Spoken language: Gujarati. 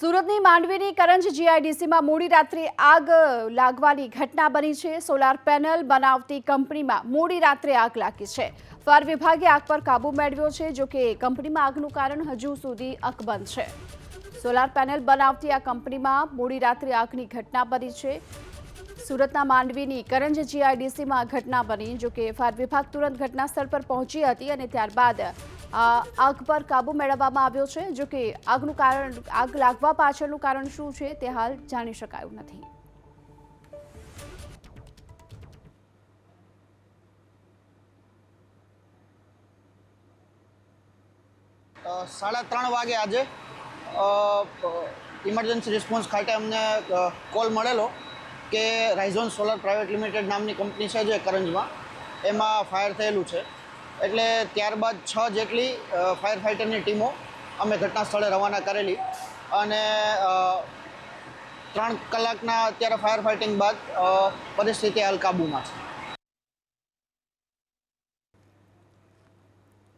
સુરતની માંડવીની કરંજ જીઆઈડીસીમાં મોડી રાત્રે આગ લાગવાની ઘટના બની છે। સોલાર પેનલ બનાવતી કંપનીમાં મોડી રાત્રે આગ લાગી છે। ફાયર વિભાગે આગ પર કાબુ મેળવ્યો છે। જો કે કંપનીમાં આગનું કારણ હજુ સુધી અકબંધ છે। સોલાર પેનલ બનાવતી આ કંપનીમાં મોડી રાત્રે આગની ઘટના બની છે। સુરતના માંડવીની કરંજ જીઆઈડીસીમાં ઘટના બની। જો કે ફાયર વિભાગ તુરંત ઘટનાસ્થળ પર પહોંચી હતી અને ત્યારબાદ આગ પર કાબુ મેળવવામાં આવ્યો છે। જો કે આગ લાગવા પાછળનું કારણ શું છે તે હાલ જાણી શકાયું નથી। 3:30 વાગે આજે ઇમરજન્સી રિસ્પોન્સ ખાતે અમને કોલ મળેલો કે રાઇઝોન સોલર પ્રાઇવેટ લિમિટેડ નામની કંપની છે જે કરંજમાં એમાં ફાયર થયેલું છે। એટલે ત્યારબાદ 6 જેટલી ફાયર ફાઇટરની ટીમો અમે ઘટના સ્થળે રવાના કરેલી અને 3 કલાકના અત્યારે ફાયર ફાઇટિંગ બાદ પરિસ્થિતિ હાલ કાબૂમાં છે।